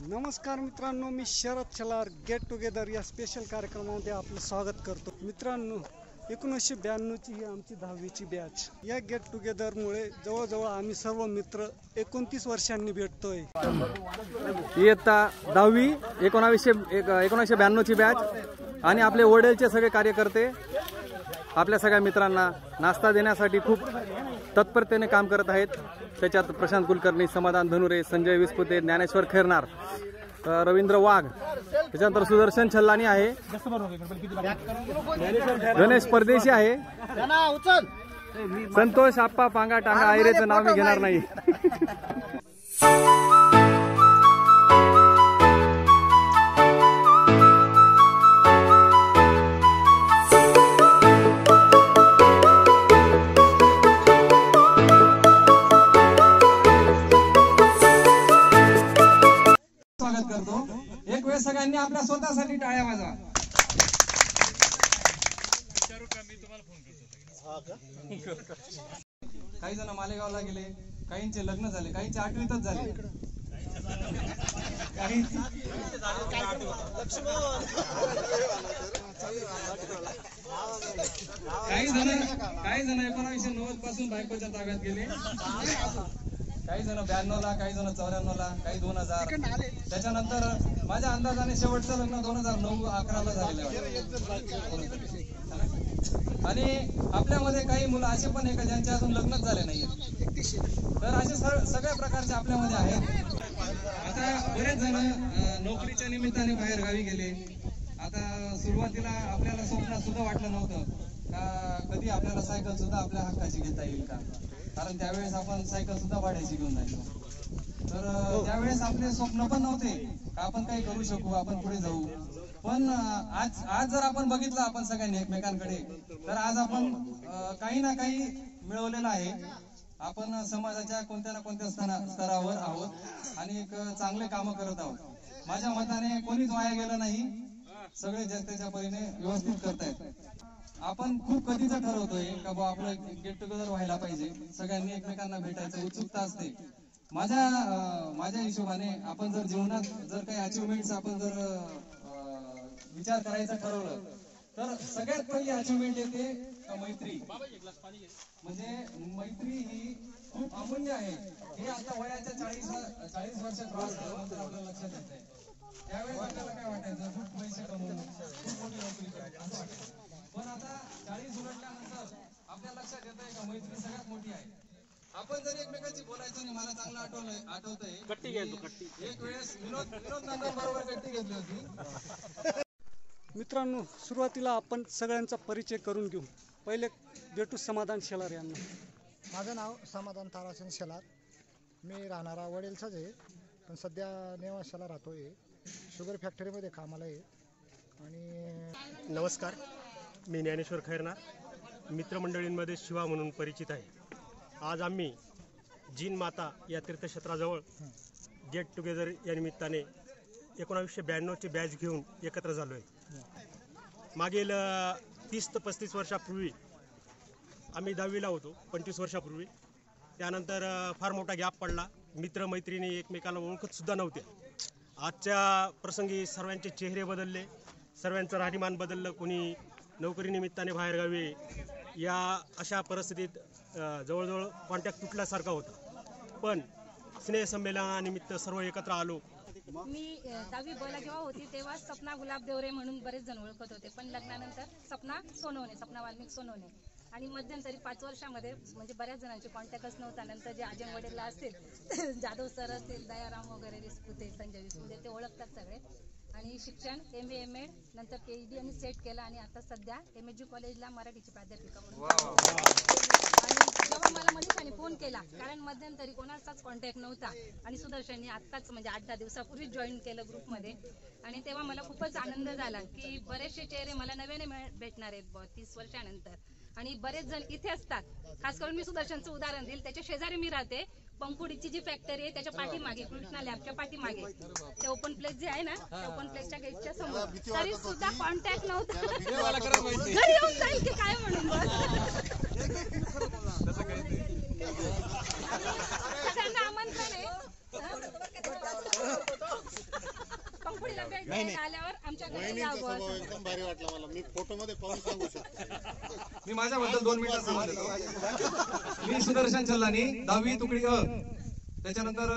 नमस्कार मित्रांनो, मी Sharad छलार get together या स्पेशल कार्यक्रमामध्ये आपलं स्वागत करतो. मित्रांनो, 1992 ची ही आमची 10वीची बॅच. या गेट टुगेदरमुळे जवळजवळ आम्ही सर्व मित्र 29 वर्षांनी भेटतोय. इयत्ता 10वी 1992 ची बॅच आणि आपले वडीलचे सगळे कार्यकर्ते आपल्या सगळ्या मित्रांना नाश्ता देण्यासाठी खूप तत्परतेने काम करत आहेत. त्याच्यात प्रशांत कुलकर्णी, समाधान धनुरे, संजय विस्पुते, ज्ञानेश्वर खैरनार, रवींद्र वाघ, त्याच्यानंतर सुदर्शन छल्लानी आहे, गणेश परदेशी आहे, संतोष आप्पा पांगा टांगा आयरेचं नाव मी घेणार नाही. स्वागत करतो. एक वेळ सगळ्यांनी आपल्या स्वतःसाठी टाळ्या वाजवा. काही जण मालेगावला गेले, काहींचे लग्न झाले, काहींचे 8वीतच झाले, काही जण 1990 पासून बायकोच्या ताब्यात गेले, काही जण 92ला, काही जण 94ला, काही 2000. त्याच्यानंतर माझ्या अंदाजाने शेवटचं लग्न 2009-11ला झालेलं आहे. आणि आपल्यामध्ये काही मुलं असे पण आहे का ज्यांचे अजून लग्नच झाले नाहीये. तर असे सगळ्या प्रकारचे आपल्यामध्ये आहेत. आता बरेच जण नोकरीच्या निमित्ताने बाहेर गावी गेले. आता सुरुवातीला आपल्याला स्वप्नात सुद्धा वाटलं नव्हतं का कधी आपल्याला सायकल सुद्धा आपल्या हक्काची घेता येईल का, कारण त्यावेळेस आपण सायकल सुद्धा भाड्याची घेऊन जायचो. तर त्यावेळेस आपले स्वप्न पण नव्हते का आपण काही करू शकू, आपण पुढे जाऊ. पण आज जर आपण बघितलं आपण सगळ्यांनी एकमेकांकडे, तर आज आपण काही ना काही मिळवलेलं आहे. आपण समाजाच्या कोणत्या ना कोणत्या स्तरावर आहोत आणि एक चांगले कामं करत आहोत. माझ्या मताने कोणीच वाया गेलं नाही, सगळे त्याच्या परीने व्यवस्थित करतायत. आपण खूप कधीच ठरवतोय का बा आपलं गेट टुगेदर व्हायला पाहिजे, सगळ्यांनी एकमेकांना भेटायचं उत्सुकता असते. माझ्या हिशोबाने आपण जर जीवनात जर काही अचिव्हमेंट्स आपण जर विचार करायचं ठरवलं तर सगळ्यात पहिली अचिव्हमेंट येते मैत्री. म्हणजे मैत्री ही खूप अमूल्य आहे. हे आता वयाच्या 40 वर्ष क्रॉस केल्यानंतर आपल्याला लक्षात येत आहे. त्यावेळेस आपल्याला काय वाटायचं, खूप पैसे कमवून खूप मोठी नोकरी करायची असं वाटायचं. पण आता 40 उलटल्यानंतर आपल्या लक्षात येत आहे का मैत्री सगळ्यात मोठी आहे. आपण जर एकमेकांची बोलायचं आणि मला चांगलं आठवतंय एक वेळेस विनोद बरोबर गट्टी घेतली होती. मित्रांनो, सुरुवातीला आपण सगळ्यांचा परिचय करून घेऊ. पहिले भेटू समाधान शेलार यांना. माझं नाव समाधान ताराचंद शेलार. मी राहणारा वडीलचाच आहे, पण सध्या नेवाशाला राहतोय. शुगर फॅक्टरीमध्ये कामाला आहे. आणि नमस्कार, मी ज्ञानेश्वर खैरनार, मित्रमंडळींमध्ये शिवा म्हणून परिचित आहे. आज आम्ही जीन माता या तीर्थक्षेत्राजवळ गेट टुगेदर या निमित्ताने 1992ची बॅच घेऊन एकत्र झालो आहे. मागील 30 ते 35 वर्षापूर्वी आम्ही 10वीला होतो, 25 वर्षापूर्वी. त्यानंतर फार मोठा गॅप पडला. मित्रमैत्रिणी एकमेकांना ओळखतसुद्धा नव्हत्या. आजच्या प्रसंगी सर्वांचे चेहरे बदलले, सर्वांचं राहणीमान बदललं. कोणी नोकरीनिमित्ताने बाहेरगावी, या अशा परिस्थितीत जवळजवळ कॉन्टॅक्ट तुटल्यासारखा होता. पण स्नेहसंमेलनानिमित्त सर्व एकत्र आलो. मी 10वी बोला जेव्हा होती तेव्हा सपना गुलाब देवरे म्हणून बरेच जण ओळखत होते, पण लग्नानंतर सपना वाल्मिक सोनवणे. आणि मध्यंतरी 5 वर्षामध्ये म्हणजे बऱ्याच जणांचे कॉन्टॅक्टच नव्हता. नंतर जे आजम वडील असतील, जाधव सर असतील, दयाराम वगैरे, विस्पुते, संजय विस्पुते, ते ओळखतात सगळे. आणि शिक्षण MA MAd नंतर PhD आणि सेट केलं आणि आता सध्या MSG कॉलेजला मराठीची प्राध्यापिका म्हणून. आणि जेव्हा मला मनीषाने फोन केला, कारण मध्यंतरी कोणाचाच कॉन्टॅक्ट नव्हता आणि सुदर्शनने आत्ताच म्हणजे 8-10 दिवसापूर्वी जॉईन केलं ग्रुपमध्ये. आणि तेव्हा मला खूपच आनंद झाला की बरेचसे चेहरे मला नव्याने भेटणार आहेत 30 वर्षानंतर. आणि बरेच जण इथे असतात. खास करून मी सुदर्शनचं उदाहरण देईल, त्याच्या शेजारी मी राहते. पंकुडीची जी फॅक्टरी आहे त्याच्या पाठीमागे, कृष्णा लॅबच्या पाठीमागे ते ओपन प्लेस जे आहे ना, त्या ओपन प्लेसच्या गेटच्या समोर. तरी सुद्धा कॉन्टॅक्ट नव्हता. घरी येऊन जाईल की काय म्हणून. बुवा. एकदम भारी वाटला मला. मी फोटो मध्ये पाहून सांगू शकतो. मी माझ्याबद्दल 2 मिनिटात सांगून देतो. मी सुदर्शन चल्लानी, 10वी तुकडी अ. त्याच्यानंतर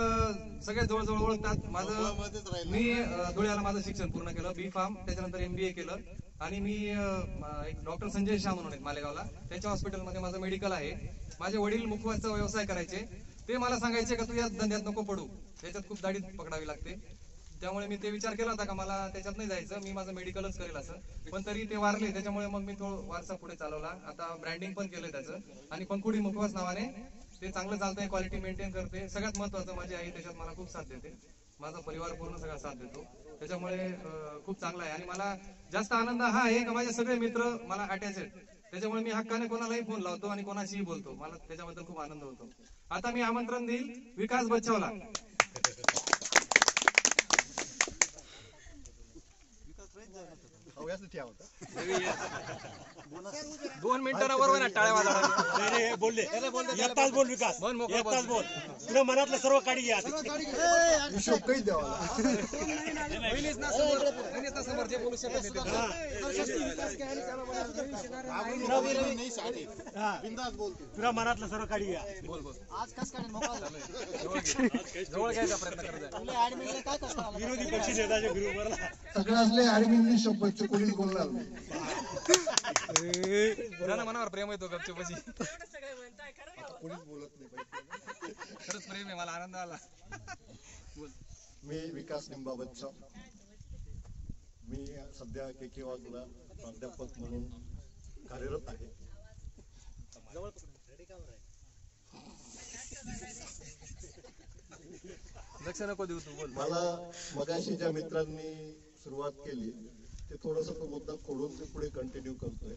सगळ्यात जवळजवळ ओळखतात. मी धुळ्याला माझं शिक्षण पूर्ण केलं, B.Pharm, त्याच्यानंतर MBA केलं. आणि मी एक डॉक्टर संजय शाह म्हणून आहेत मालेगावला, त्यांच्या हॉस्पिटलमध्ये माझं मेडिकल आहे. माझे वडील मुखवासचा व्यवसाय करायचे. ते मला सांगायचे का तू या धंद्यात नको पडू, त्याच्यात खूप दाढी पकडावी लागते. त्यामुळे मी ते विचार केला होता का मला त्याच्यात नाही जायचं, मी माझं मेडिकलच करेल असं. पण तरी ते वारले, त्याच्यामुळे मग मी तो वारसा पुढे चालवला. आता ब्रँडिंग पण केलंय त्याचं, आणि पंखुडी मुखवास नावाने ते चांगलं चालतंय, क्वालिटी मेंटेन करते. सगळ्यात महत्वाचं माझी आई त्याच्यात मला खूप साथ देते, माझा परिवार पूर्ण सगळा साथ देतो. त्याच्यामुळे खूप चांगला आहे. आणि मला जास्त आनंद हा आहे का माझे सगळे मित्र मला अटॅच आहेत. त्याच्यामुळे मी हक्काने कोणालाही फोन लावतो आणि कोणाशीही बोलतो. मला त्याच्याबद्दल खूप आनंद होतो. आता मी आमंत्रण देईल विकास बच्चावला. 2 मिनिटांना बरोबर ना टाळ्या वाजवा. बोलले एकटाच बोल विकास, एकटाच बोल. तुला मनातलं सर्व काढी घ्या. हिशोब काही द्यावा. पहिलेच ना समोर जे बोलू शकत नाही बिंदास बोलतो. तुला मनातलं सर्व काढी घ्या. आज कस काढेल मोकळा जवळ घ्यायचा प्रयत्न करायचा. विरोधी पक्ष नेत्याच्या ग्रुपवर सगळ्यातले ऍडमिननी शपथचे कोणीच बोलणार नाही. मनावर प्रेम येतो गपचूपची. कोणीच बोलत नाही. खरंच प्रेम आहे, मला आनंद आला. मी विकास निंबा बच्चा. मी सध्या KK वाघला प्राध्यापक म्हणून कार्यरत आहे. लक्ष नको देऊ तू, बोल. मला मगाशी ज्या मित्रांनी सुरुवात केली ते थोडस तो मुद्दा खोडून ते पुढे कंटिन्यू करतोय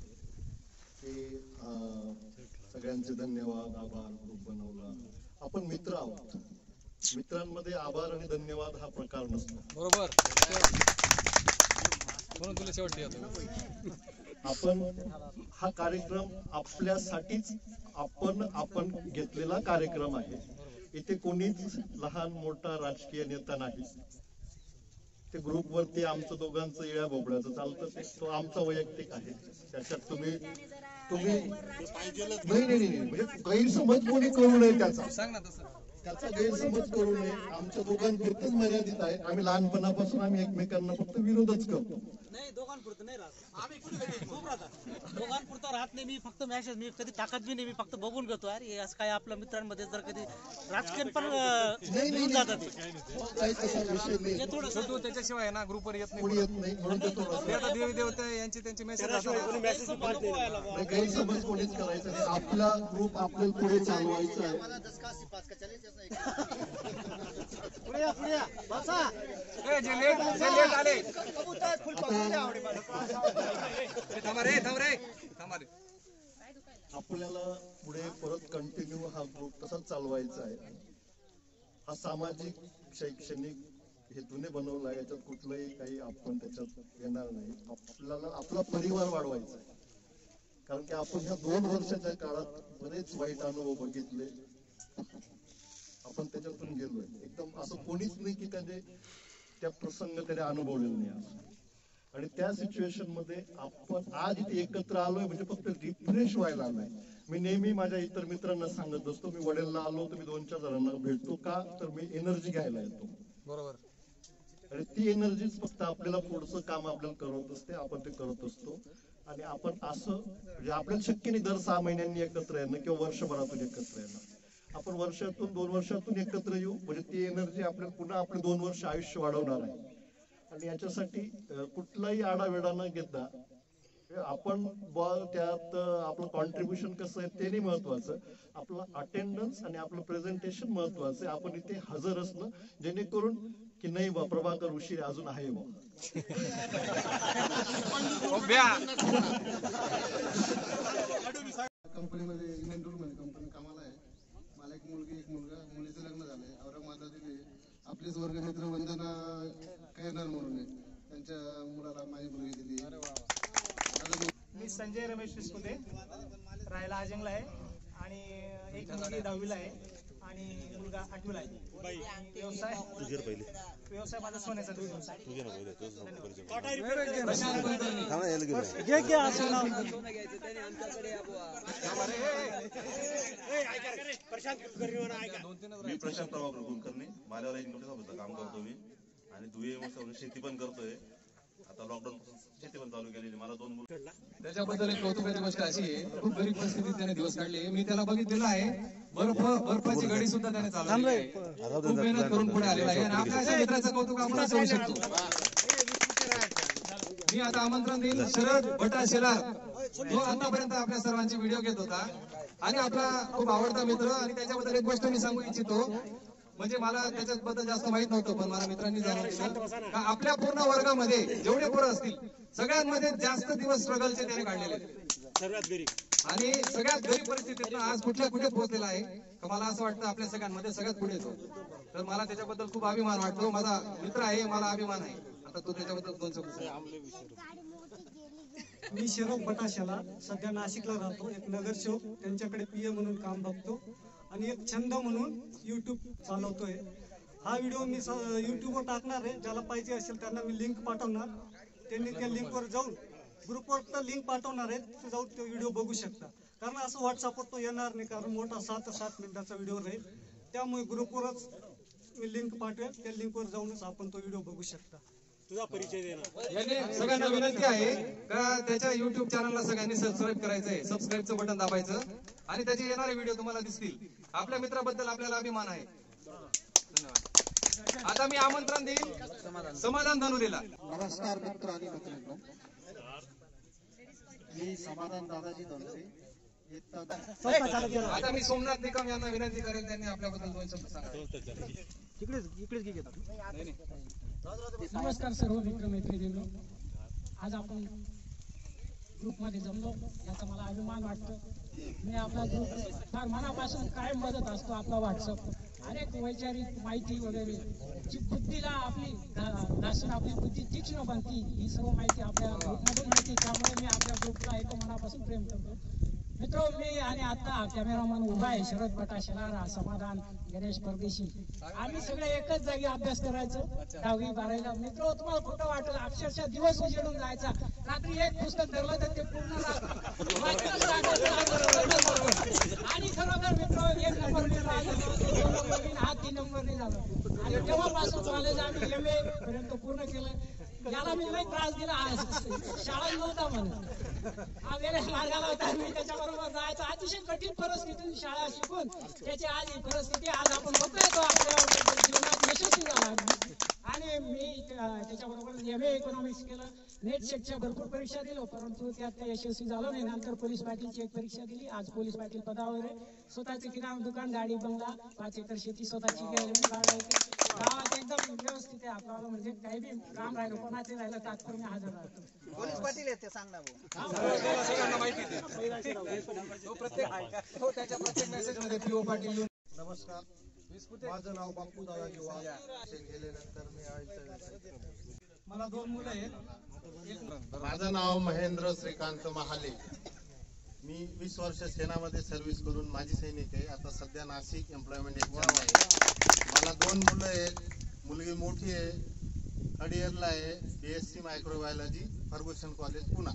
की सगळ्यांचे धन्यवाद, आभार, ग्रुप बनवला. आपण मित्र आहोत. मित्रांमध्ये आभार आणि धन्यवाद हा प्रकार नसतो. बरोबर, म्हणून तुला शेवटी येतो. आपण हा कार्यक्रम आपल्यासाठीच आपण घेतलेला कार्यक्रम आहे. इथे कोणीच लहान मोठा राजकीय नेता नाही. ते ग्रुपवरती आमचं दोघांचं येळ्या बोबड्याचं चालतं, ते तो आमचा वैयक्तिक आहे. त्याच्यात तुम्ही नाही म्हणजे गैरसमज कोणी करू नये. त्याचा गैरसमज करू नये. आमच्या दोघांपुरतच मर्यादित आहे. आम्ही लहानपणापासून आम्ही एकमेकांना फक्त विरोधच करतो. नाही, दोघांपुरतं नाही राहत. आम्ही खूप राहतात. दोघांपुरतं राहत नाही. मी फक्त मॅसेज, मी कधी टाकत बी नाही. मी फक्त बघून घेतो. अरे असं काय आपल्या मित्रांमध्ये जर कधी राजकीय पण जातात तू त्याच्याशिवाय ना ग्रुपवर येत कोणी येत नाही म्हणून ते नाही. आता देवी देवता यांची त्यांची मेसेज गैरसमज कोणीच करायचं नाही. आपला ग्रुप आपल्याला पुढे चालवायचा आहे. आपल्याला पुढे परत कंटिन्यू हा ग्रुप तसाच चालवायचा आहे. हा सामाजिक शैक्षणिक हेतूने बनवला. याच्यात कुठलंही काही आपण त्याच्यात येणार नाही. आपल्याला आपला परिवार वाढवायचा आहे. कारण की आपण ह्या 2 वर्षाच्या काळात बरेच वाईट अनुभव बघितले. आपण त्याच्यातून गेलोय. एकदम असं कोणीच नाही की त्या प्रसंग त्याने अनुभवलेला नाही. आणि त्या सिच्युएशन मध्ये आपण आज इथे एकत्र आलोय म्हणजे फक्त रिफ्रेश व्हायला आलोय. मी नेहमी माझ्या इतर मित्रांना सांगत असतो, मी वडेलला आलो तर मी 2-4 जणांना भेटतो का, तर मी एनर्जी घ्यायला येतो. बरोबर. आणि ती एनर्जीच फक्त आपल्याला पुढचं काम आपल्याला करत असते. आपण ते करत असतो. आणि आपण असं म्हणजे आपल्याला शक्य नाही दर 6 महिन्यांनी एकत्र येणं किंवा वर्षभरातून एकत्र येणं. आपण वर्षातून 2 वर्षातून एकत्र येऊ म्हणजे ती एनर्जी आपल्याला पुन्हा आपले 2 वर्ष आयुष्य वाढवणार आहे. आणि याच्यासाठी कुठलाही आढावेढा न घेता आपण त्यात आपलं कॉन्ट्रीब्युशन कसं आहे ते नाही महत्वाचं. आपलं अटेंडन्स आणि आपलं प्रेझेंटेशन महत्वाचं आहे. आपण इथे हजर असणं जेणेकरून की नाही बा प्रभाकर उशीर अजून आहे बा. कंपनीमध्ये इन्व्हेंटरमध्ये कंपनी कामाला आहे. मला एक मुलगी एक मुलगा. मुलीचं लग्न झालंय औरंगाबादला. आपलेच वर्गमित्र वंदना कैरनार म्हणून आहे. त्यांच्या मुलाला माझी मुलगी दिली. मी संजय रमेश विस्कुते, राहायला आजंगला आहे आणि एक मुलगी 10वीला आहे आणि मुलगा 8वीला आहे. व्यवसाय माझा सोन्याचा व्यवसाय. घे असं नाव. मी प्रशांत प्रभाकर कुलकर्णी माझ्यावर एक नोटीस काम करतो मी आणि दुय्यम शेती पण करतोय. आता लॉकडाऊन पासून शेती पण चालू केलेली. मला 2 मुलं. त्याच्याबद्दल एक कौतुकाची गोष्ट अशी आहे, खूप गरीब परिस्थितीत त्याने दिवस काढले. मी त्याला बघितलेलं आहे, बर्फाची गाडी सुद्धा त्याने चालवली आहे. खूप मेहनत करून पुढे आलेला आहे आणि आपल्या अशा मित्राचं कौतुक आपण करू शकतो. मी आता आमंत्रण देईल शरद भटा शेलार, जो आतापर्यंत आपल्या सर्वांचे व्हिडिओ घेत होता आणि आपला खूप आवडता मित्र. आणि त्याच्याबद्दल एक गोष्ट मी सांगू इच्छितो, म्हणजे मला त्याच्याबद्दल जास्त माहित नव्हतं, पण मला मित्रांनी जाणून दिलं का आपल्या पूर्ण वर्गामध्ये जेवढे पोरं असतील सगळ्यांमध्ये जास्त दिवस स्ट्रगलचे त्याने काढलेले आणि सगळ्यात गरीब परिस्थितीत आज कुठे पोहोचलेला आहे. का मला असं वाटतं आपल्या सगळ्यांमध्ये सगळ्यात पुढे येतो. तर मला त्याच्याबद्दल खूप अभिमान वाटतो. माझा मित्र आहे, मला अभिमान आहे. आता तो त्याच्याबद्दल 2 शब्द. मी शरद भटाशाला सध्या नाशिकला राहतो. एक नगरसेवक, त्यांच्याकडे पीए म्हणून काम बघतो आणि एक छंद म्हणून युट्यूब चालवतोय. हा व्हिडिओ मी युट्यूबवर टाकणार आहे. ज्याला पाहिजे असेल त्यांना मी लिंक पाठवणार. त्यांनी त्या लिंकवर जाऊन ग्रुपवर तर लिंक पाठवणार आहे, तिथे जाऊन तो व्हिडिओ बघू शकता. कारण असं व्हॉट्सअपवर तो येणार नाही, कारण मोठा 7 मिनिटाचा व्हिडिओ राहील. त्यामुळे ग्रुपवरच मी लिंक पाठवेल, त्या लिंकवर जाऊनच आपण तो व्हिडिओ बघू शकता. तुझा परिचय दे ना. याने सगळ्यांना विनंती आहे का त्याच्या युट्यूब चॅनलला सगळ्यांनी सबस्क्राईब करायचंय. सबस्क्राईबचं बटन दाबायचं आणि त्याचे येणारे व्हिडिओ तुम्हाला दिसतील. आपल्या मित्राबद्दल आपल्याला अभिमान आहे. धन्यवाद. आता मी आमंत्रण देईल समाधान धनुरीला. नमस्कार मित्र आणि मैत्रिणींनो, मी समाधान दादाजी धनुरे. आता मी सोमनाथ निकम यांना विनंती करेल, त्यांनी आपल्याबद्दल 2 शब्द सांगावे. नमस्कार सर्व मित्र मैत्रिणींनो, आज आपण ग्रुपमध्ये जमलो याचा मला अभिमान वाटतो. मी आपला ग्रुप फार मनापासून कायम बघत असतो. आपला व्हॉट्सअप अनेक वैचारिक माहिती वगैरे जी बुद्धीला आपली घासून आपली बुद्धी तीक्ष्ण बनती, ही सर्व माहिती आपल्या ग्रुपमधून मिळते. त्यामुळे मी आपल्या ग्रुपला एक मनापासून प्रेम करतो. मित्र, मी आणि आता कॅमेरामॅन उभा आहे शरद भटा शेलार, समाधान, गणेश परदेशी. आम्ही सगळे एकच जागी अभ्यास करायचो 10वी 12वीला. मित्र, तुम्हाला खोटं वाटलं, अक्षरशः दिवस उजेडून जायचा. रात्री एक पुस्तक धरलं तर ते पूर्ण आणि खरोखर मित्र 1 नंबर हा 3 नंबरने झालं. आणि तेव्हापासून कॉलेज आम्ही MA पर्यंत पूर्ण केलं. याला मी लई त्रास दिला, शाळा नव्हता म्हणून हा वेगळ्या मार्गाला होता. मी त्याच्याबरोबर जायचं. अतिशय कठीण परिस्थितीतून शाळा शिकून त्याची आज ही परिस्थिती आज आपण बघतोय, तो आपल्या जीवनात यशस्वी झाला. आणि मी त्याच्याबरोबर MA इकॉनॉमिक्स केलं. नेट सेटच्या भरपूर परीक्षा दिलो, परंतु त्यात काही यशस्वी झालो नाही. नंतर पोलीस पाटीलची एक परीक्षा दिली. आज पोलीस पाटील पदावर आहे. स्वतःचे किराणा दुकान, गाडी, बंगला, 5 एकर शेती स्वतःची गावात एकदम व्यवस्थित आहे. आपल्याला म्हणजे काही बी काम राहिलं, कोणाचे राहिलं, तात्पर मी हजर राहतो. पोलीस पाटील आहेत ते सांग ना. प्रत्येक मेसेज मध्ये PO पाटील. नमस्कार, माझं नाव बापू दादाजी वाघ. गेल्यानंतर मी मला 2 मुलं आहेत. माझं नाव महेंद्र श्रीकांत महाले. मी 20 वर्ष सेनामध्ये सर्व्हिस करून माजी सैनिक आहे. आता सध्या नाशिक एम्प्लॉयमेंट एक्झाम आहे. मला 2 मुलं आहेत. मुलगी मोठी आहे, 3rd इयरला आहे, BSc microbiology, Fergusson College, Pune.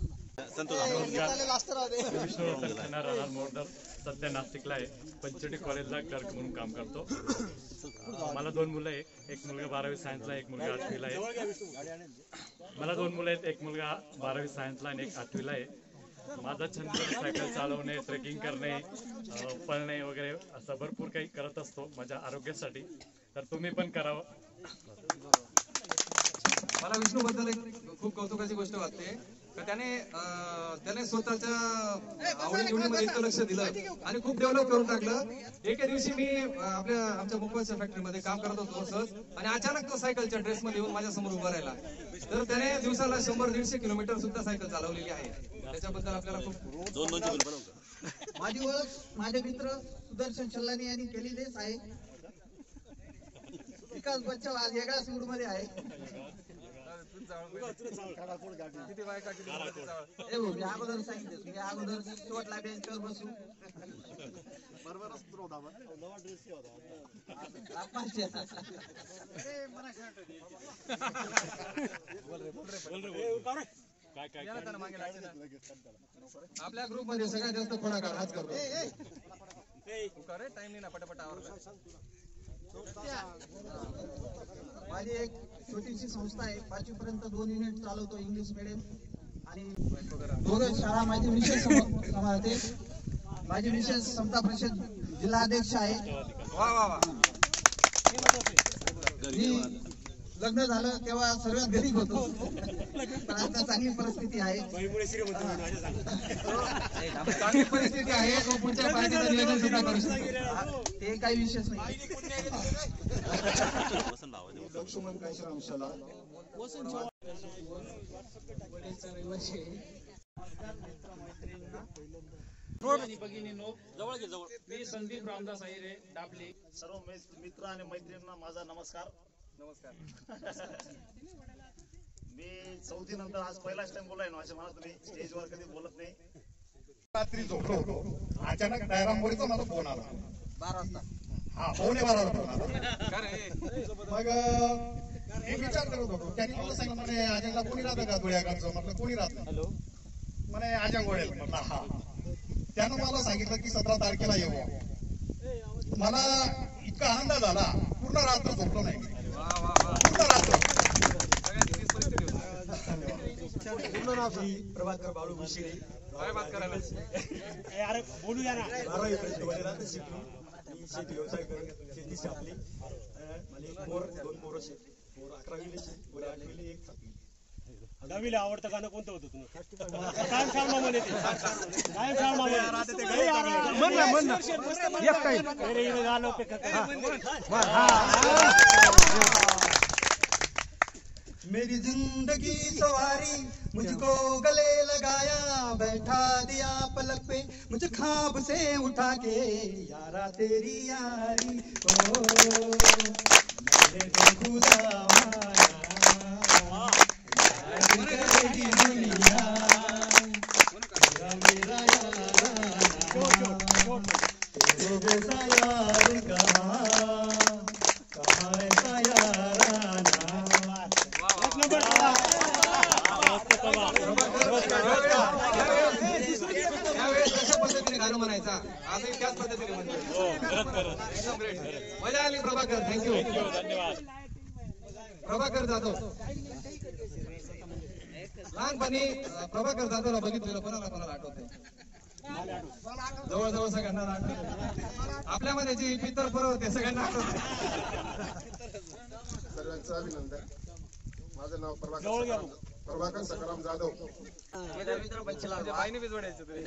सध्या नाशिकला आहे, पंचवटी कॉलेजला क्लर्क म्हणून काम करतो. मला 2 मुलं आहे. एक मुलगा 12वी सायन्सला, एक मुलगा 8वीला आहे. मला 2 मुलं आहेत. एक मुलगा 12वी सायन्सला आणि एक 8वीला आहे. माझा छंद सायकल चालवणे, ट्रेकिंग करणे, पळणे वगैरे असं भरपूर काही करत असतो माझ्या आरोग्यासाठी. तर तुम्ही पण करावं. मला विष्णूबद्दल एक खूप कौतुकाची गोष्ट वाटते का त्याने स्वतःच्या आवडीनिवडीमध्ये इतकं लक्ष दिलं आणि खूप डेव्हलप करून टाकलं. एके दिवशी मी आमच्या मुंबईच्या फॅक्टरीमध्ये काम करत होतो सहज, आणि अचानक तो सायकलच्या ड्रेसमध्ये येऊन माझ्या समोर उभा राहिला. तर त्याने दिवसाला 100-150 किलोमीटर सुद्धा सायकल चालवलेली आहे. त्याच्याबद्दल आपल्याला खूप माझी ओळख माझे मित्र सुदर्शन छल्लानी यांनी केलेलीच आहे. विकास बच्चन आज वेगळ्याच मूड मध्ये आहे. मी अगोदर सांगितलं, मी अगोदर शेवटला बेंचवर बसू. बरोबर. आपल्या ग्रुप मध्ये सगळ्यात जास्त पुढाकार हाच करतो. टाइम नाही ना, पटापट आवरला. माझी एक छोटीशी संस्था आहे. 5वी पर्यंत 2 युनिट चालवतो इंग्लिश मीडियम आणि 2 शाळा माझी विशेष सांभाळते. माझी विशेष समता परिषद जिल्हाध्यक्ष आहे. वा वा वा. मी लग्न झालं तेव्हा सर्वात गरीब होतो, आता चांगली परिस्थिती आहे. चांगली परिस्थिती आहे. तो पुढच्या पार्टीचं नियोजन सुद्धा करू शकतो. ते काही विशेष नाही. लक्ष्मण काशीराम शाला मी संदीप रामदास अहिरे डाबली. सर्व मित्र आणि मैत्रिणींना माझा नमस्कार. मी 4थी नंतर आज पहिलाच टाइम बोलाय ना. मला तुम्ही स्टेजवर कधी बोलत नाही. रात्री झोपलो होतो, अचानक डायरामोडीचा मला फोन आला 12 वाजता. हा 12:15 फोन आला. मग मी विचार करत होतो, त्यांनी मला सांगितलं म्हणे अजंगला कोणी राहतं का धुळ्याकडचं. म्हटलं कोणी राहत नाही. म्हणे अजंग वडेल. म्हटलं हा. त्यानं मला सांगितलं की 17 तारखेला येऊ. मला इतका आनंद झाला, पूर्ण रात्र झोपलो नाही. पूर्ण रात्र. पूर्ण नाव प्रभाकर बाळू भुशिरे. काय बात करायला अरे बोलूया ना. 12वी पर्यंत वडिलांत शिकलो. मी शेती व्यवसाय करत, शेतीची आपली मला 2 पोरं शेती. 11वीला शेती, 8वीला 1 7वी. 10वीला आवडतं गाणं कोणतं होतं तुम्हाला? काय छान मामले ते. काय छान मामले. म्हण ना. एक काही. अरे हे गाणं पे मेरी जिंदगी सवारी मुझको गले लगाया, बैठा दिया पलक पे मुझे ख्वाब से उठा के, यारा तेरी यारी ओ मैंने तो खुदा माना, करेगी दुनिया मेरा यारा तेरे जैसा यार कहाँ ऐसा याराना. अशा पद्धतीने गाणं म्हणायचा. आजही त्याच पद्धतीने म्हणतो. एकदम ग्रेट. मजा आली प्रभाकर. थँक्यू. धन्यवाद. प्रभाकर जाधव. लहानपणी प्रभाकर जाधवला बघितलेलं कोणाला आठवत नाही. जवळजवळ सगळ्यांना आठवत. आपल्यामध्ये जी पितर फरक होते सगळ्यांना आठवत. सर्वांचं अभिनंदन. माझं नाव प्रभाकर सकाराम जाधव. बाईने बी जोडायचं तुम्ही.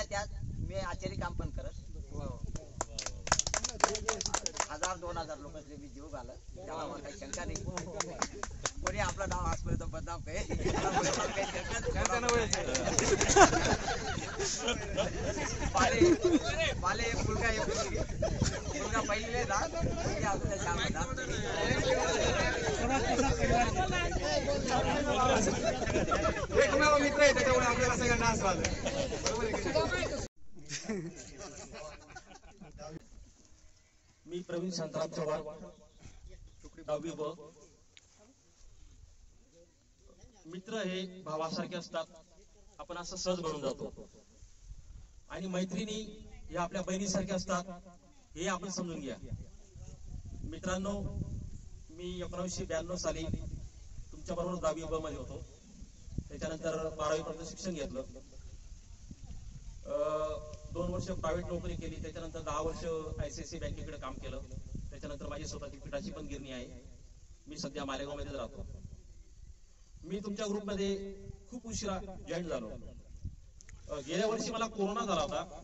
त्यात मी आचारी काम पण करत. 1000-2000 लोकांचे मी जीव घालत. तेव्हा मला काही शंका नाही. कोणी आपलं नाव आजपर्यंत बदनाम काही माले मुलगा पहिले ना एकमेव मित्र आहे त्याच्यामुळे आपल्याला सगळ्यांना आस्वाद. मी प्रवीण शांताराम चव्हाण, 10वी ब. मित्र हे भावासारखे असतात. आपण असं सहज बनून जातो. आणि मैत्रिणी हे आपल्या बहिणीसारखे असतात, हे आपण समजून घ्या. मित्रांनो, मी 1992 साली तुमच्या बरोबर 10वी ब मध्ये होतो. त्याच्यानंतर 12वी पर्यंत शिक्षण घेतलं. 2 वर्ष प्रायव्हेट नोकरी केली. त्याच्यानंतर 10 वर्ष ICICI बँकेकडे काम केलं. त्याच्यानंतर माझी स्वतःची पिठाची पण गिरणी आहे. मी सध्या मालेगाव मध्येच राहतो. मी तुमच्या ग्रुपमध्ये खूप उशिरा जॉईन झालो. गेल्या वर्षी मला कोरोना झाला होता.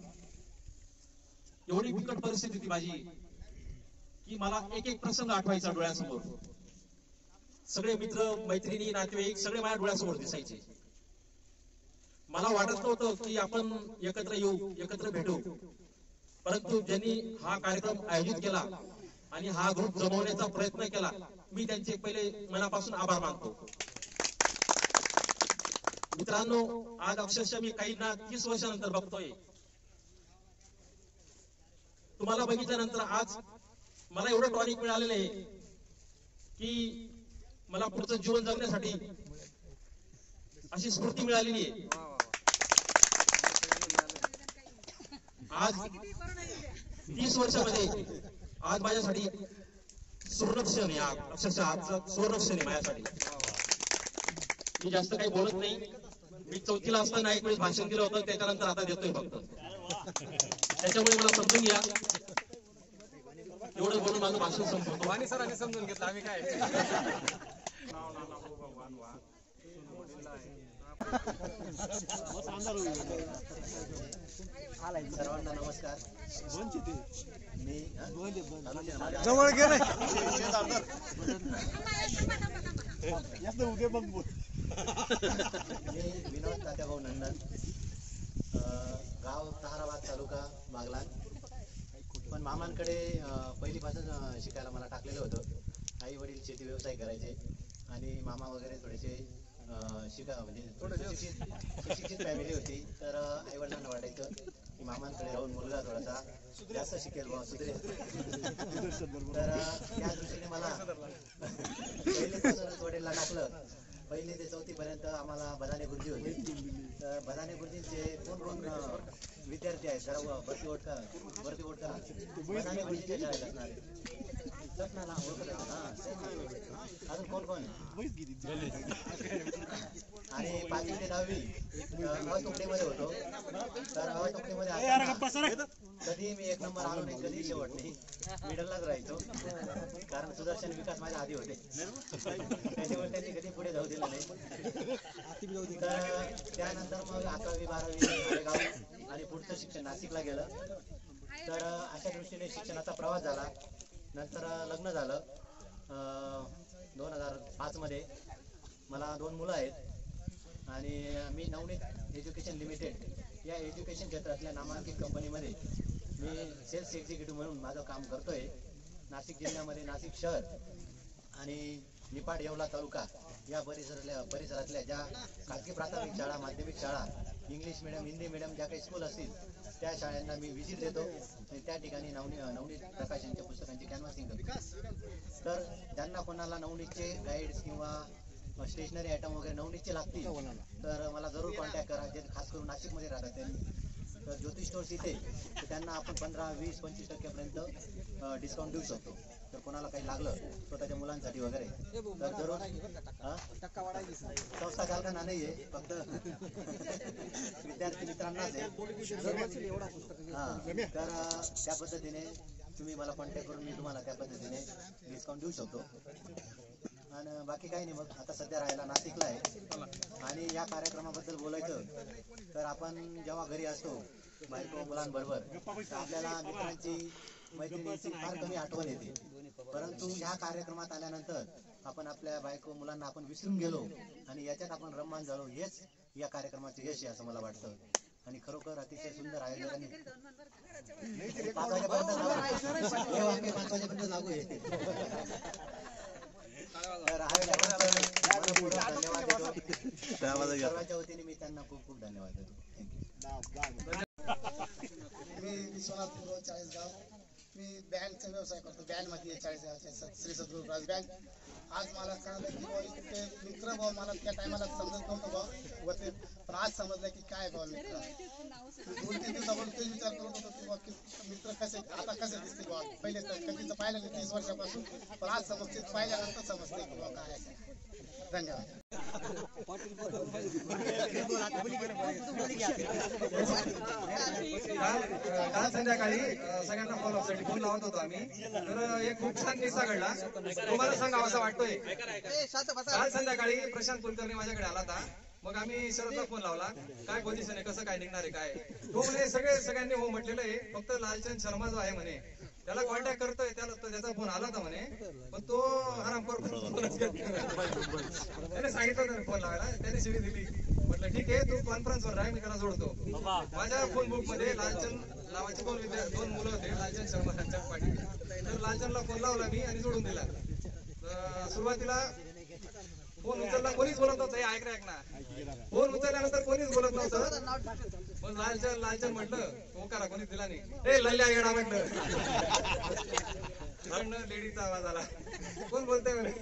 एवढी बिकट परिस्थिती होती माझी की मला एक प्रसंग आठवायचा डोळ्यासमोर. सगळे मित्र मैत्रिणी नातेवाईक सगळे माझ्या डोळ्यासमोर दिसायचे. मला वाटत नव्हतं की आपण एकत्र येऊ, एकत्र भेटू, परंतु ज्यांनी हा कार्यक्रम आयोजित केला आणि हा ग्रुप जमवण्याचा प्रयत्न केला, मी त्यांचे पहिले मनापासून आभार मानतो. मित्रांनो, आज अक्षरशः मी काहींना 30 वर्षानंतर बघतोय. तुम्हाला बघितल्यानंतर आज मला एवढं टॉनिक मिळालेलं आहे की मला पुढचं जीवन जगण्यासाठी अशी स्फूर्ती मिळालेली आहे. आज 30 वर्षामध्ये आज माझ्यासाठी सुवर्णक्षण आहे. अक्षरशः आजचा सुवर्णक्षण आहे माझ्यासाठी. मी जास्त काही बोलत नाही. मी 4थीला असताना एक वेळेस भाषण दिलं होतं, त्याच्यानंतर आता देतोय फक्त. त्याच्यामुळे मला समजून घ्या. एवढं बोलून माझं भाषण संपवतो. वाणी सरांनी समजून घेतलं आम्ही काय. सर्वांना नमस्कार. मी जवळ गेले मी विनोद तात्याभाऊ नंदन, गाव ताहराबाद, तालुका बागलाण. पण मामांकडे पहिलीपासून शिकायला मला टाकलेलं होतं. आई वडील शेती व्यवसाय करायचे आणि मामा वगैरे थोडेसे म्हणजे सुशिक्षित फॅमिली होती. तर आई वडिलांना वाटायचं की मामांकडे राहून मुलगा थोडासा जास्त शिकेल बा, सुधरेल. तर या दृष्टीने मला पहिलीपासूनच वडीलला टाकलं. 1ली ते 4थी पर्यंत आम्हाला बदाने गुरुजी होते. तर बदाने गुरुजींचे कोण विद्यार्थी आहेत जरा भरती ओळखा बदाने गुरुजीच्या शाळेत असणार अजून कोण आणि 5वी ते 10वी तुकडेमध्ये होतो. तर तुकडेमध्ये कधी मी 1 नंबर आलो नाही, कधी शेवट नाही, मिडललाच राहायचो. कारण सुदर्शन विकास माझ्या आधी होते, त्याच्यामुळे त्यांनी कधी पुढे जाऊ दिलं नाही. तर त्यानंतर मग 11वी 12वी गाव आणि पुढचं शिक्षण नाशिकला गेलं. तर अशा दृष्टीने शिक्षणाचा प्रवास झाला. नंतर लग्न झालं. 2005 मध्ये मला 2 मुलं आहेत आणि मी नवनीत एज्युकेशन लिमिटेड या एज्युकेशन क्षेत्रातल्या नामांकित कंपनीमध्ये मी सेल्स एक्झिक्युटिव्ह म्हणून माझं काम करतोय. नाशिक जिल्ह्यामध्ये नाशिक शहर आणि निपाड येवला तालुका या परिसरातल्या ज्या खाजगी प्राथमिक शाळा, माध्यमिक शाळा, इंग्लिश मिडियम, हिंदी मिडियम ज्या काही स्कूल असतील त्या शाळांना मी व्हिजिट देतो आणि त्या ठिकाणी नवनीत प्रकाशनच्या पुस्तकांची कॅनव्हासिंग करतो. तर ज्यांना कोणाला नवनीतचे गाईड्स किंवा स्टेशनरी आयटम वगैरे नवनीतचे लागतील तर मला जरूर कॉन्टॅक्ट करा. जे खास करून नाशिकमध्ये राहतात त्यांनी. तर ज्योतिष स्टोर्स इथे तर त्यांना आपण 15, 20, 25% डिस्काउंट देऊ शकतो. तर कोणाला काही लागलं स्वतःच्या मुलांसाठी वगैरे तर जरूर. संस्था चालकांना नाही आहे, फक्त विद्यार्थी मित्रांनाच आहे. तर त्या पद्धतीने तुम्ही मला कॉन्टॅक्ट करून मी तुम्हाला त्या पद्धतीने डिस्काउंट देऊ शकतो. आणि बाकी काही नाही. मग आता सध्या राहायला नाशिकला आहे. आणि या कार्यक्रमाबद्दल बोलायचं तर आपण जेव्हा घरी असतो बायको मुलांबरोबर तर आपल्याला मित्रांची मैत्रिणींची फार कमी आठवण येते. परंतु ह्या कार्यक्रमात आल्यानंतर आपण आपल्या बायको मुलांना आपण विसरून गेलो आणि याच्यात आपण रममान झालो. हेच या कार्यक्रमाचे यश आहे असं मला वाटतं. आणि खरोखर अतिशय सुंदर आयोजकांनी 5 वाजेपर्यंत लागू आहे. तर सर्वांच्या वतीने मी त्यांना खूप खूप धन्यवाद देतो. मी विश्वनाथ पूर्व 40गाव. मी बँकचा व्यवसाय करतो. बँकमध्ये 40 श्री सद्गुरू प्राइवेट बँक. आज मला कळलं की ते मित्र भाऊ मला त्या टायमाला समजत नव्हतं भाऊ होते, पण आज समजलं की काय भाऊ मित्र. 2-3 दिवसापासून तेच विचार करत होतो की मित्र कसे आता कसे दिसते भाऊ. पहिले कधीच पाहिलं नाही 30 वर्षापासून, पण आज समजते, पाहिल्यानंतर समजते की भाऊ काय. धन्यवाद. काल संध्याकाळी सगळ्यांना फॉलोअपसाठी फोन लावत होतो आम्ही. तर एक खूप छान किस्सा घडला, तुम्हाला सांगावा असं वाटतोय. काल संध्याकाळी प्रशांत कुलकर्णी माझ्याकडे आला होता. मग आम्ही शरदला फोन लावला, काय पोझिशन आहे, कसं काय निघणार आहे काय. तो म्हणे सगळ्यांनी हो म्हटलेलं आहे, फक्त लालचंद शर्मा जो आहे म्हणे त्याला कॉन्टॅक्ट करतोय, त्याचा फोन आला होता म्हणे, पण तो आराम करतो. त्याने सांगितलं फोन लावायला, त्याने शिवी दिली. म्हटलं ठीक आहे, तू कॉन्फरन्सवर राह, मी त्याला जोडतो. माझ्या फोन बुक मध्ये लालचंद नावाचे दोन मुलं होते, लालचंद शर्मा लालचंद पाटील. तर लालचंदला फोन लावला मी आणि जोडून दिला. सुरुवातीला फोन उचलला, कोणीच बोलत नव्हतं. ऐक ना, फोन उचलल्यानंतर कोणीच बोलत नव्हतं. पण लालचंद म्हटलं हो करा, कोणीच दिला नाही. ए लल्ल्या येडा म्हटलं. लेडीचा आवाज आला, कोण बोलतोय म्हणे.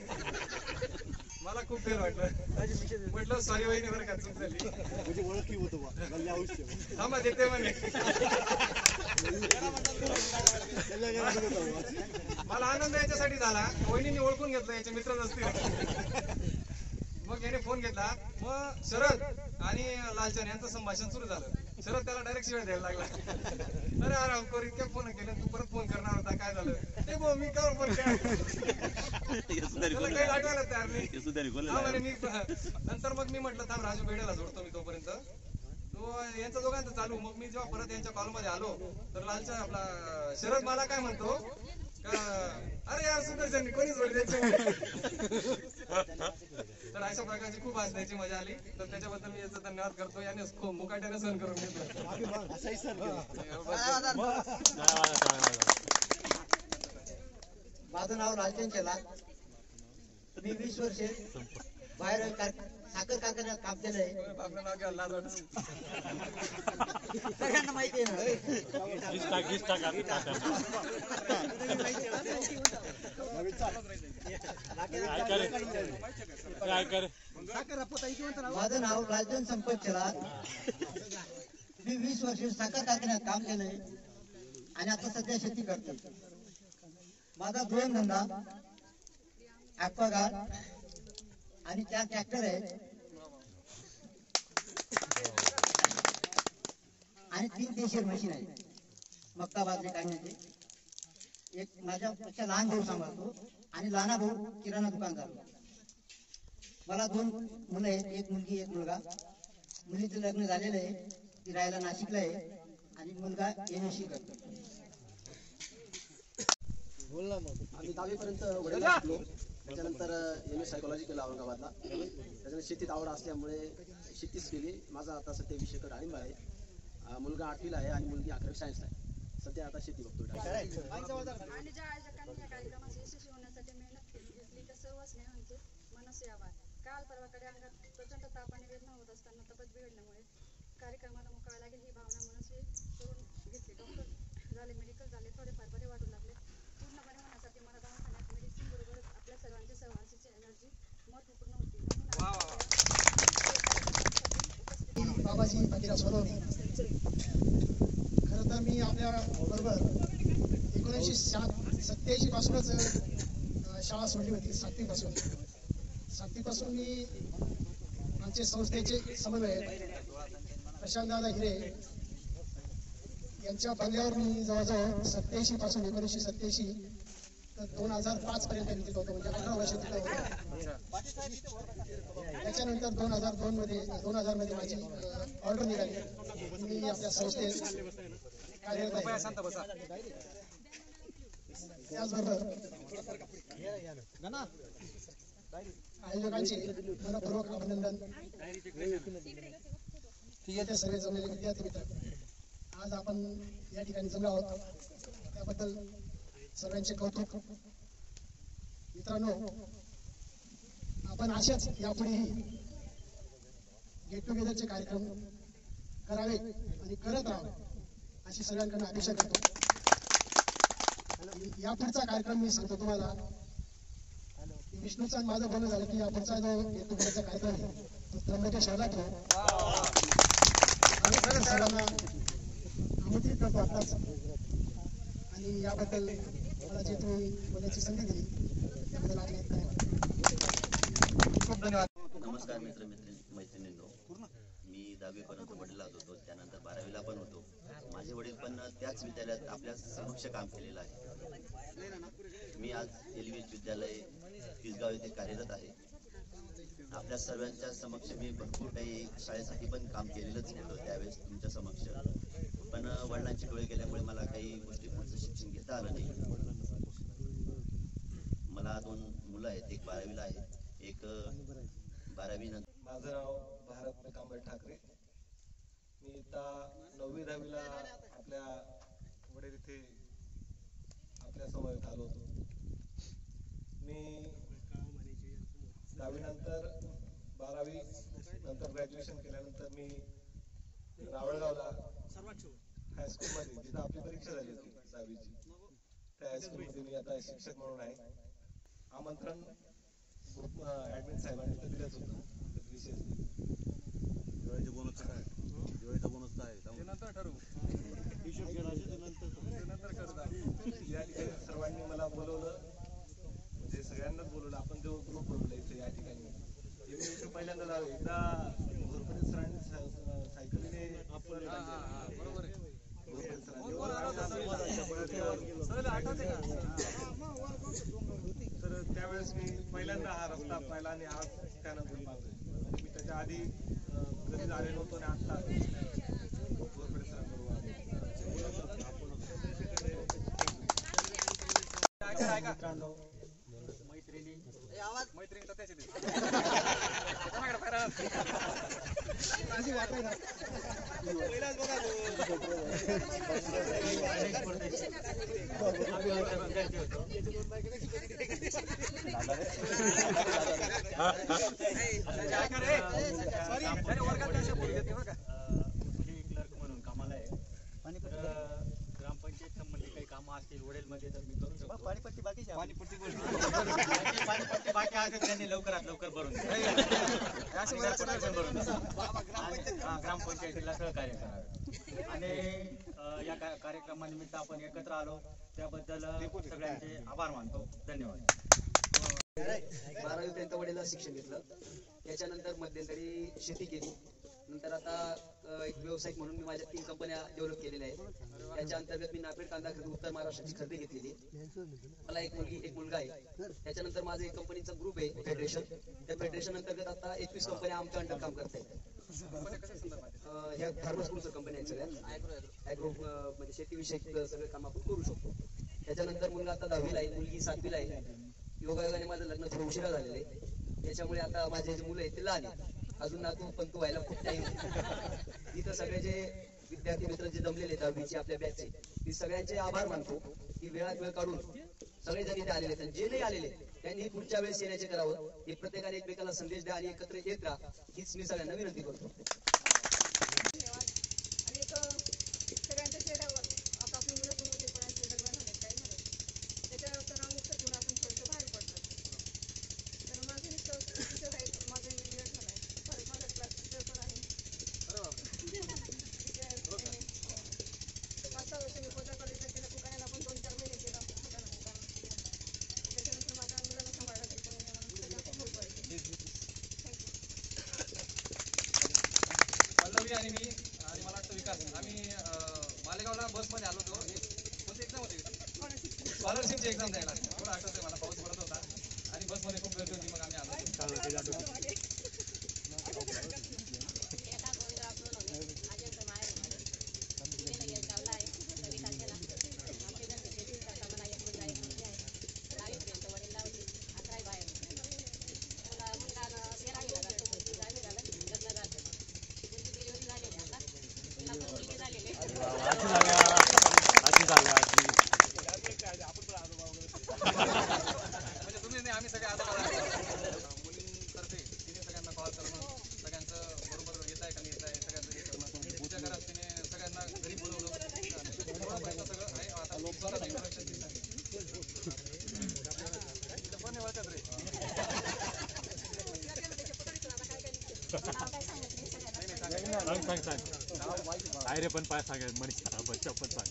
मला खूप फेल वाटलं. म्हटलं सॉरी वहिनी, बरं का चूक झाली. ओळखी होतो थांबा देते म्हणे. मला आनंद याच्यासाठी झाला, वहिनीने ओळखून घेतलं, याचे मित्र नसतील. मग याने फोन घेतला. मग शरद आणि लालचंद यांचं संभाषण सुरू झालं. शरद त्याला डायरेक्ट शिवाय द्यायला लागला. अरे आराम कर, इतक्या फोन केले, तू परत फोन करणार होता, काय झालं? ते भाऊ मी का फोन त्याला काही आठवायला तयार नाही. मी नंतर मग मी म्हटलं थांब, राजू बेड्याला जोडतो मी तोपर्यंत. तो यांचं दोघांचं चालू. मग मी जेव्हा परत यांच्या कॉलमध्ये आलो तर लालचंद आपला शरद मला काय म्हणतो, अरे यार सुदर्शन कोणीच जोड द्यायचे. तर अशा प्रकारची खूप हसण्याची मजा आली. तर त्याच्याबद्दल मी याचा धन्यवाद करतो. याने खूप मुकाट्याने सहन करून घेतलं. माझं नाव लालचंद शेलार. मी 20 वर्षे बाहेर साखर कारखान्यात काम केलंय. सगळ्यांना माहिती आहे ना. माझं नाव लालचंद संपत शेलार. मी 20 वर्षे साखर कारखान्यात काम केलंय आणि आता सध्या शेती करतो. माझा दोन धंदा, ॲक्वागार्ड आणि 4 ट्रॅक्टर आहेत आणि 3 देशीय मशीन आहेत मक्का बाजरी काढण्याचे. एक माझ्यापेक्षा लहान भाऊ सांभाळतो आणि लहाना भाऊ किराणा दुकानदार. मला 2 मुलं आहेत, एक मुलगी एक मुलगा. मुलीचं लग्न झालेलं आहे, ती राहायला नाशिकला आहे आणि मुलगा MSc करतो. आम्ही 10वी पर्यंत वडिला शिकलो. त्याच्यानंतर MA सायकोलॉजी केलं औरंगाबादला. त्याच्यानंतर शेतीत आवड असल्यामुळे शेतीच केली. माझा आता सध्या विषय डाळिंब आहे. मुलगा 8वीला आहे आणि मुलगी 11वी सायन्सला आहे. सध्या आता शेती बघतो. आणि ज्या आयोजकांनी या कार्यक्रमाची यशस्वी होण्यासाठी मेहनत घेतली त्या सर्व स्नेहांचे मनसे आभार. काल परवाकडे अंगात प्रचंड ताप आणि वेदना होत असताना तब्येत बिघडल्यामुळे कार्यक्रमाला मुकावे लागेल ही भावना मनसे करून घेतली. डॉक्टर झाले, मेडिकल झाले, थोडेफार बरे वाटू लागले. पूर्णपणे होण्यासाठी मला दवाखान्यात मेडिसिन बरोबरच आपल्या सर्वांची सहवासीची एनर्जी महत्वपूर्ण होती. बाबाजी बाजीराव सोनवणे. खरं तर मी आपल्या बरोबर 1987 पासूनच शाळा सोडली होती. 7वी पासून मी आमचे संस्थेचे समन्वयक प्रशांतदादा हिरे यांच्या बंगल्यावर मी जवळजवळ 87 पासून 1987 तर 2005 पर्यंत मी तिथं होतो. म्हणजे 18 वर्ष तिथं होतो. त्याच्यानंतर 2002 मध्ये माझी ऑर्डर निघाली. मी आपल्या संस्थेत कार्यरत आहे. त्याचबरोबर आयोजकांचे मनपूर्वक अभिनंदन. येथे सगळे जमलेले विद्यार्थी मित्र, आज आपण या ठिकाणी जमलो आहोत त्याबद्दल सर्वांचे कौतुक. मित्रांनो, आपण अशाच यापुढेही गेट टुगेदरचे कार्यक्रम करावे आणि करत राहावे अशी सगळ्यांकडून अपेक्षा करतो. यापुढचा कार्यक्रम मी सांगतो तुम्हाला. विष्णूचा माझं बोलणं झालं की यापुढचा जो गेट टुगेदरचा कार्यक्रम आहे तो त्र्यंबकेश्वरला ठेवू. आम्ही सर्वांना आमंत्रित करतो आताच. आणि याबद्दल मला जे तुम्ही बोलण्याची संधी दिली त्याबद्दल आपले खूप धन्यवाद. नमस्कार मैत्रिणींनो. मी 10वी पर्यंत वडिलात होतो, त्यानंतर 12वीला पण होतो. माझे वडील पण त्याच विद्यालयात आपल्या समक्ष काम केलेलं आहे. मी आज LVH विद्यालय तिसगाव येथे कार्यरत आहे. आपल्या सर्वांच्या समक्ष मी भरपूर काही शाळेसाठी पण काम केलेलंच होतं त्यावेळेस तुमच्या समक्ष. पण वडिलांचे डोळे गेल्यामुळे मला काही गोष्टी पुढचं शिक्षण घेता आलं नाही. मला 2 मुलं आहेत, एक 12वीला आहे, एक 12वी नंतर. माझं नाव भारत कांबळे बारावीला आपल्या वडील इथे आपल्या समोर आलो होतो. मी 10वी नंतर 12वी नंतर ग्रॅज्युएशन केल्यानंतर मी रावळगावला हायस्कूलमध्ये जिथं आपली परीक्षा झाली होती 10वीची, त्या हायस्कूलमध्ये मी आता शिक्षक म्हणून आहे. आमंत्रण ग्रुप ऍडमिन साहेबांनी तर दिलंच होतं. विशेष दिवाळीचा बोनस काय? दिवाळीचा बोनस काय? ते नंतर ठरवू. हिशोब केला ते नंतर करता. या ठिकाणी सर्वांनी मला बोलवलं, म्हणजे सगळ्यांनाच बोलवलं. आपण जो ग्रुप बोलवला इथे या ठिकाणी मी पहिल्यांदा लावलं. एकदा घोरपडे सरांनी सायकलीने बरोबर आहे. तर त्यावेळेस मी पहिल्यांदा हा रस्ता पाहिला आणि आज त्यानंतर पाहतोय. म्हणजे मी त्याच्या आधी कधी आलेलो होतो आणि आता घोरपडे सरांबरोबर मैत्रिणी तर त्याची म्हणून कामाला आहे. ग्रामपंचायत संबंधी काही कामं असतील वडेलमध्ये तर मी करू शकतो. पाणीपट्टी बाकी पाणीपट्टी बाकी आहे त्यांनी लवकरात लवकर भरून ग्रामपंचायतीला सहकार्य करावे. आणि या कार्यक्रमानिमित्त आपण एकत्र आलो त्याबद्दल सगळ्यांचे आभार मानतो. धन्यवाद. 12वी पर्यंत वडिलांना शिक्षण घेतलं. त्याच्यानंतर मध्यंतरी शेती केली. नंतर आता एक व्यावसायिक म्हणून मी माझ्या 3 कंपन्या डेव्हलप केलेल्या आहेत. त्याच्या अंतर्गत मी नापेड कांदा खरेदी उत्तर महाराष्ट्राची खरेदी घेतलेली. मला एक मुलगी एक मुलगा आहे. त्याच्यानंतर माझं एक कंपनीचा ग्रुप आहे फेडरेशन. त्या फेडरेशन अंतर्गत आता 21 कंपन्या आमच्या अंडर काम करत आहेत. ह्या फार्मास्युटिकल कंपन्या आहेत सगळ्या. ॲग्रो म्हणजे शेतीविषयक सगळे काम आपण करू शकतो. त्याच्यानंतर मुलगा आता 10वीला आहे, मुलगी 7वीला आहे. योगायोगाने माझं लग्न थोडं उशिरा झालेलं आहे. त्याच्यामुळे आता माझे जे मुलं आहेत ते लहान आहेत. अजून नातू पण तू व्हायला खूप टाइम. इथं सगळे जे विद्यार्थी मित्र जे जमलेले 10वीचे आपल्या बॅचचे, मी सगळ्यांचे आभार मानतो की वेळात वेळ काढून सगळेजण इथे आलेले आहेत. जे नाही आलेले त्यांनी पुढच्या वेळेस येण्याचे करावं. हे प्रत्येकाने एकमेकाला संदेश द्या आणि एकत्र येत राहा हीच मी सगळ्यांना विनंती करतो. सगळ्यांच्या चेहऱ्यावर आपापली मुलं पण होते, कोणाचे लग्न झाले काय झाले त्याच्यावर तणावमुक्त घेऊन आपण थोडंसं बाहेर पडतात. तर माझं इथं टीचर आहे, माझं इंजिनियर झालं आहे. परत माझा क्लास टीचर पण आहे. 5-6 वर्ष मी कोणत्या कॉलेजला केलं. दुकानाला पण 2-4 महिने केलं. त्याच्यानंतर माझ्या मुलाला सांभाळलं ते कोणी म्हणून खूप पल्लवी आणि मी आणि मला वाटतं विकास आम्ही मालेगावला बसमध्ये आलो होतो. कोणती एक्झाम होती? स्कॉलरशिपची एक्झाम द्यायला. थोडं आठवतंय मला, पाऊस पडत होता आणि बसमध्ये खूप गर्दी होती. मग आम्ही आलो. म्हणजे तुम्ही नाही, आम्ही सगळे मुलींतर्फे तिने सगळ्यांना कॉल करणं, सगळ्यांचं बरोबर येत आहे का नाही येत आहे सगळ्यांचं हे करणं. तुमच्या घरात तिने सगळ्यांना घरी बोलवलं. सगळं आहे. आता स्वतःच इंट्रोडक्शन पण ओळखत रे. सांग काय रे पण पाय सांगायचं मनीषा बच्चा पण सांग.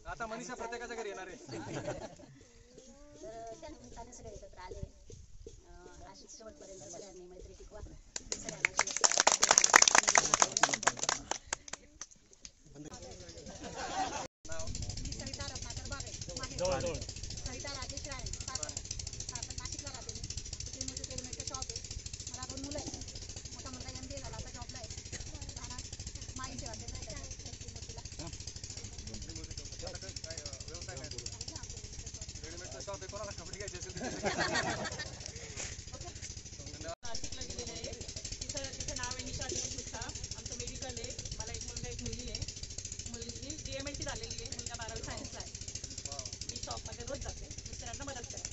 आता मनीषा प्रत्येकाच्या घरी येणार आहे. त्या निमित्ताने सगळे एकत्र आले. अशीच शेवटपर्यंत सगळ्यांनी मैत्री टिकवा. सविता रत्नाकर बाबे, सविता राजेश राय, आपण नाशिकला राहते. मी मोठे रेडीमेडचं शॉप आहे. मला 2 मुलं आहेत. मोठा मुलगा MBA झाला, आता जॉबला आहे. लहान माई सेवा केंद्रात आहे. नाशिकला गेलेले आहे. तिचं नाव आहे निशा मिश्रा. आमचं मेडिकल आहे. मला एक मुलगा एक मुलगी आहे. मुलगी GMLT झालेली आहे. मुलगा 12वी सायन्सला आहे. मी शॉपमध्ये रोज जाते. मिस्टरांना मदत करते.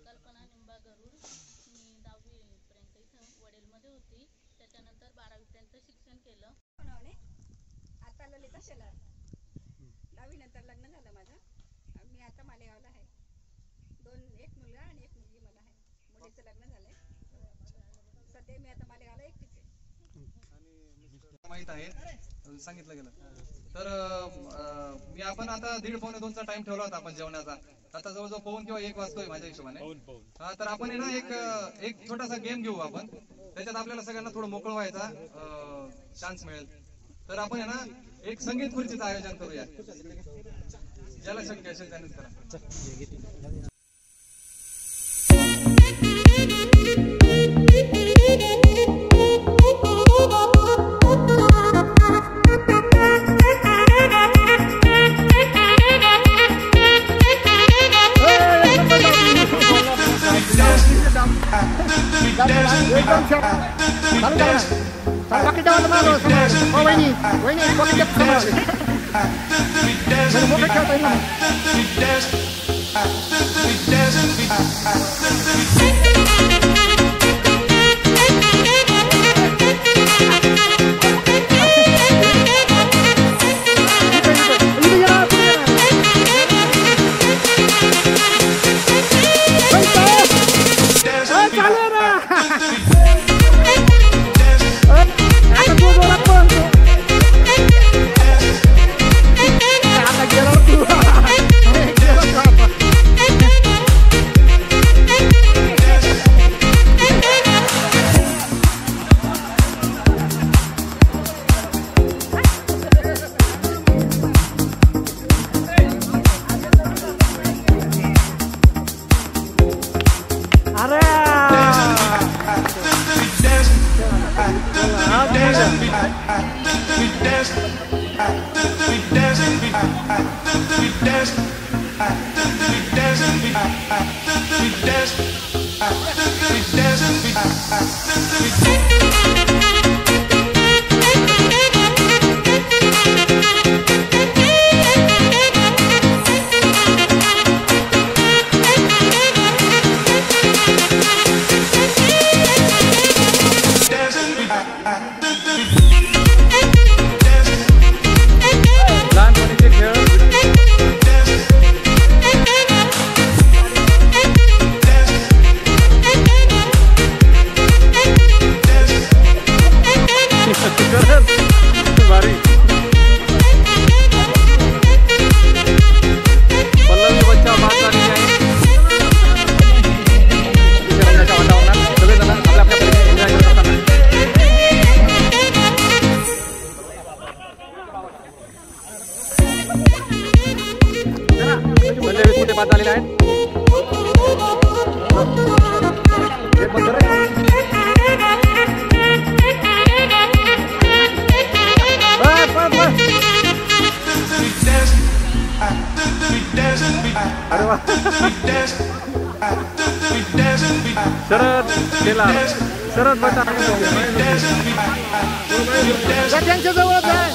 कल्पना निंबा गरुड. मी 10वी पर्यंत इथं वडेलमध्ये होती. त्याच्यानंतर 12वी पर्यंत शिक्षण केलं. आता ललिता शेलार. 10वी नंतर लग्न झालं माझं. मी आता मालेगावला आहे. एक मुलगा आणि एक मुलगी मला आहे. मुलीचं लग्न झालंय. सध्या मी आता मालेगावला एकटीच आहे. माहित आहे सांगितलं गेलं तर मी आपण आता 1:30-2चा टाइम ठेवला होता आपण जेवणाचा. आता जवळजवळ 1 किंवा 1 वाजतोय माझ्या हिशोबाने. हा तर आपण ना एक छोटासा गेम घेऊ आपण. त्याच्यात आपल्याला सगळ्यांना थोडं मोकळं व्हायचा चान्स मिळेल. तर आपण ना एक संगीत खुर्चीचं आयोजन करूया. ज्याला शक्य असेल त्यानेच करा. शरद बटा त्यांच्या जवळच आहे.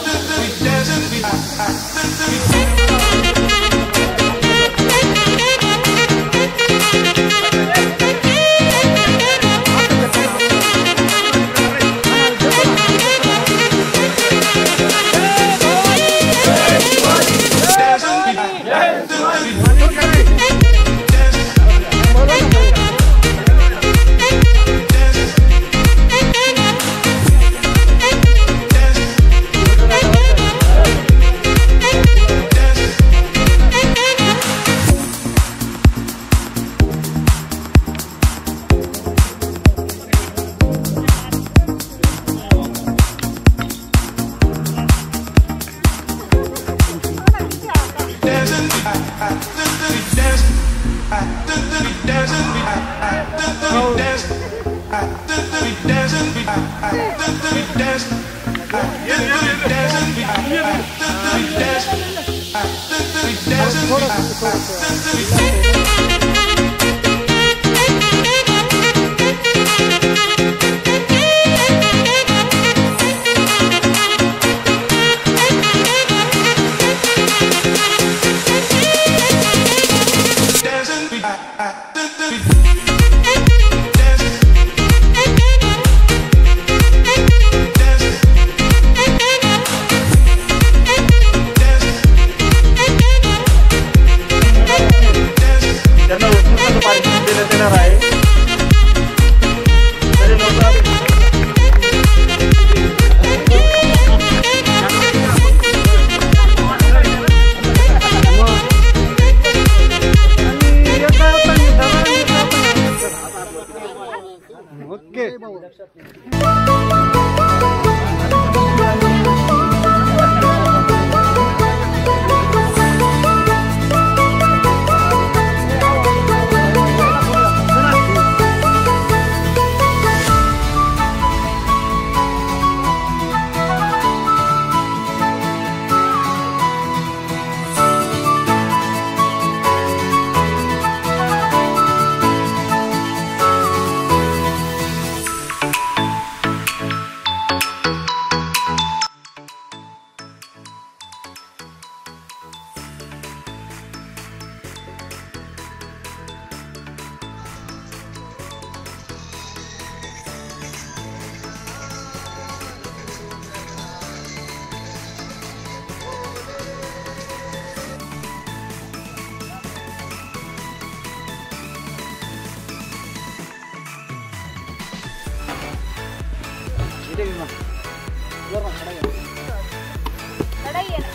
लढाई आहे ना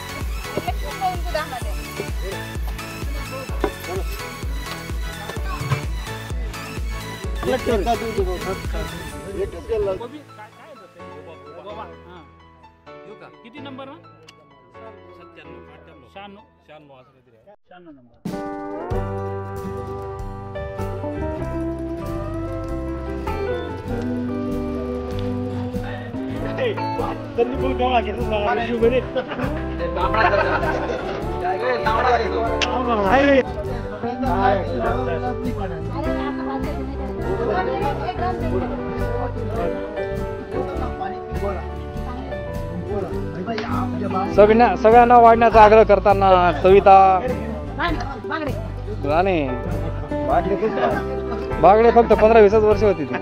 इलेक्शन होईल गुदामध्ये किती नंबर ना 97 96 असं काहीतरी आहे 96 नंबर त्यांनी बोल गावा घेतलं मला शुभरे सगळ्यांना वाढण्याचा आग्रह करताना सविता राणे बागडे फक्त 15-20 वर्ष होती ती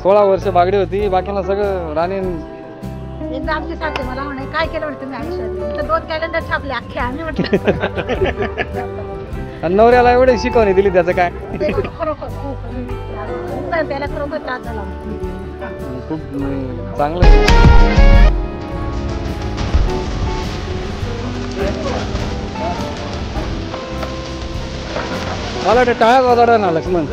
16 वर्ष बागडी होती बाकीना सगळं राणे एकदा आमची सांगते मला म्हणे काय केलं म्हणे तुम्ही आयुष्यात तर 2 कॅलेंडर छापले अख्खे आम्ही म्हटलं नवऱ्याला एवढे शिकवणी दिली त्याचं काय खरोखर त्याला खरोखर त्रास झाला खूप चांगलं मला ते टाळ्या वाजवणार ना लक्ष्मण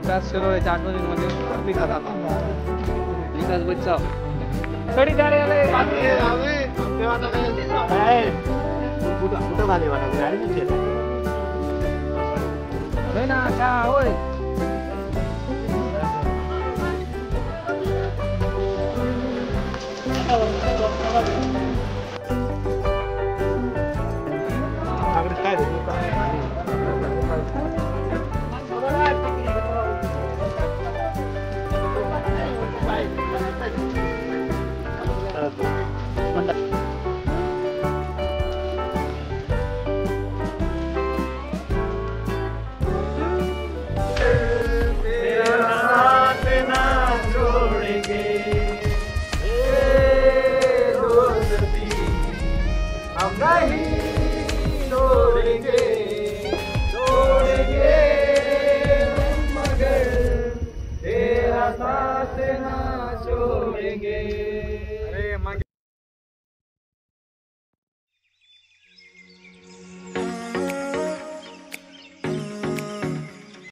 विकास शिरोळेच्या आठवणींमध्ये विकास बच्चाव कडी जाण्याला कुठं झाले मला गाडी विचार ना का होय काय साथ ना छोड़ेंगे